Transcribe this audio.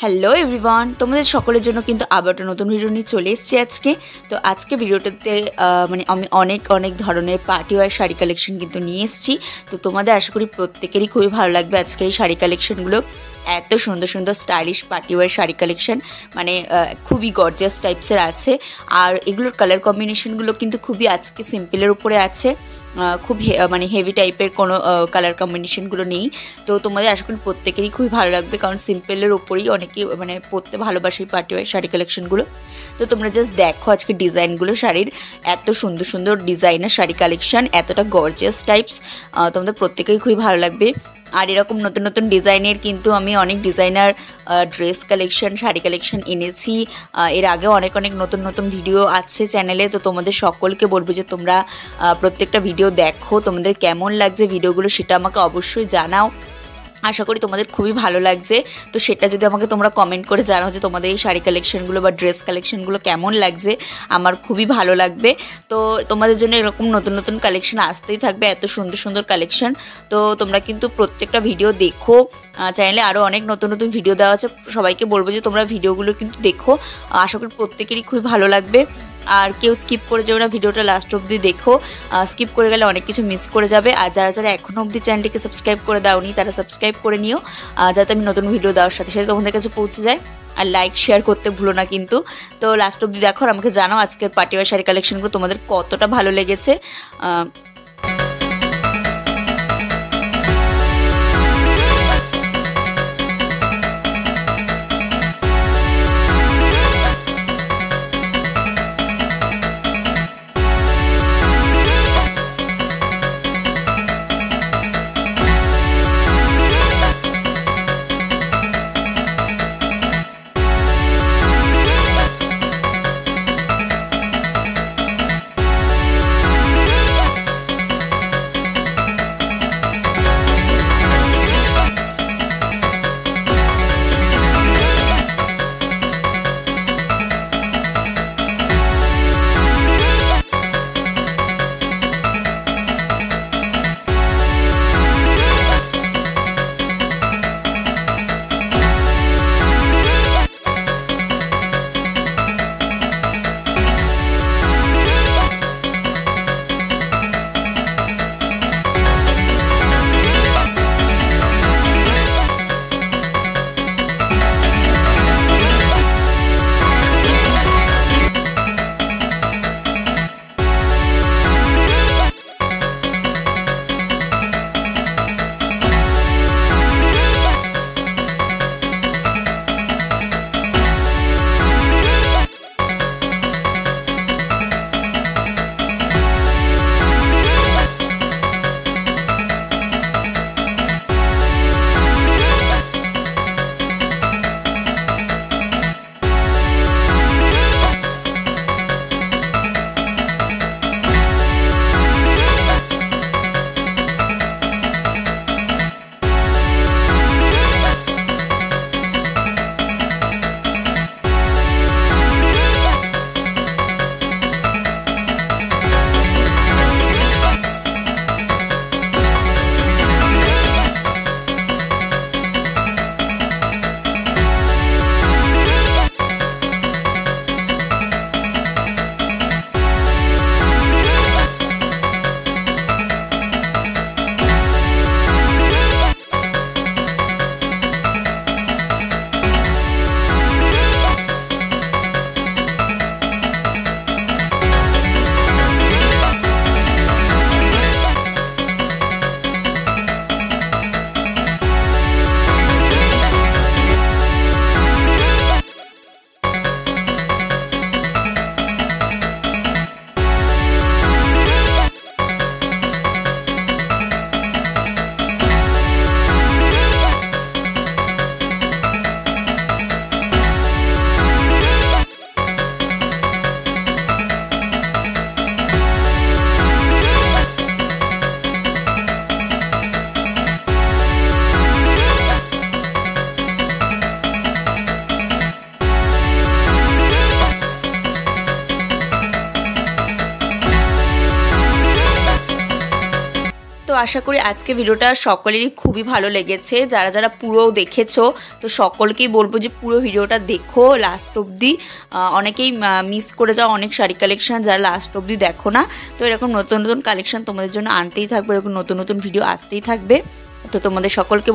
Hello everyone, তোমাদের সকলের জন্য কিন্তু আবার একটা নতুন ভিডিও নিয়ে চলে এসেছি আজকে। তো আজকে ভিডিওটাতে আমি অনেক অনেক ধরনের পার্টি ওয়্যার শাড়ি কালেকশন কিন্তু নিয়ে এসেছি। তো তোমাদের আশা করি প্রত্যেকেরই খুবই ভালো লাগবে আজকের এই শাড়ি কালেকশনগুলো। এত সুন্দর সুন্দর stylish party wear sari collection, মানে খুবই গর্জিয়াস টাইপসের আছে। আর এগুলোর কালার কম্বিনেশনগুলো কিন্তু খুবই আজকে সিম্পলের উপরে আছে, খুব মানে হেভি টাইপের কোনো কালার কম্বিনেশনগুলো নেই। তো তোমাদের আশা করি প্রত্যেকেরই খুবই ভালো লাগবে, কারণ সিম্পলের ওপরেই অনেকেই মানে পরতে ভালোবাসে এই পার্টি ওয়্যার শাড়ি কালেকশনগুলো। তো তোমরা জাস্ট দেখো আজকে ডিজাইনগুলো শাড়ির, এত সুন্দর সুন্দর ডিজাইনের শাড়ি কালেকশন, এতটা গর্জিয়াস টাইপস, তোমাদের প্রত্যেকেরই খুবই ভালো লাগবে। আর এরকম নতুন নতুন ডিজাইনের কিন্তু আমি অনেক designer dress collection, sari collection এনেছি। এর আগেও অনেক অনেক নতুন নতুন ভিডিও আছে চ্যানেলে। তো তোমাদের সকলকে বলবো যে তোমরা প্রত্যেকটা ভিডিও দেখো, তোমাদের কেমন লাগছে ভিডিওগুলো সেটা আমাকে অবশ্যই জানাও। আশা করি তোমাদের খুবই ভালো লাগছে। তো সেটা যদি আমাকে তোমরা কমেন্ট করে জানাও যে তোমাদের এই শাড়ি কালেকশনগুলো বা ড্রেস কালেকশনগুলো কেমন লাগছে, আমার খুবই ভালো লাগবে। তো তোমাদের জন্য এরকম নতুন নতুন কালেকশন আসতেই থাকবে, এত সুন্দর সুন্দর কালেকশন। তো তোমরা কিন্তু প্রত্যেকটা ভিডিও দেখো, চ্যানেলে আরও অনেক নতুন নতুন ভিডিও দেওয়া আছে। সবাইকে বলবো যে তোমরা ভিডিওগুলো কিন্তু দেখো, আশা করি প্রত্যেকেরই খুবই ভালো লাগবে। আর কেউ স্কিপ করে যেও না, ভিডিওটা লাস্ট অবধি দেখো, স্কিপ করে গেলে অনেক কিছু মিস করে যাবে। আর যারা যারা এখনও অবধি চ্যানেলটিকে সাবস্ক্রাইব করে দাওনি তারা সাবস্ক্রাইব করে নিও, যাতে আমি নতুন ভিডিও দেওয়ার সাথে সাথে তোমাদের কাছে পৌঁছে যায়। আর লাইক শেয়ার করতে ভুলো না কিন্তু। তো লাস্ট অবধি দেখো, আর আমাকে জানাও আজকের পার্টি ওয়্যার শাড়ি কালেকশনগুলো তোমাদের কতটা ভালো লেগেছে। আশা করি আজকে ভিডিওটা সকলেরই খুবই ভালো লেগেছে। যারা যারা পুরো দেখেছো তো সকলকেই বলবো যে পুরো ভিডিওটা দেখো লাস্ট অবধি। অনেকেই মিস করে যাও অনেক শাড়ি কালেকশন যারা লাস্ট অবধি দেখো না। তো এরকম নতুন নতুন কালেকশন তোমাদের জন্য আনতেই থাকবে, এরকম নতুন নতুন ভিডিও আসতেই থাকবে। তো তোমাদের সকলকে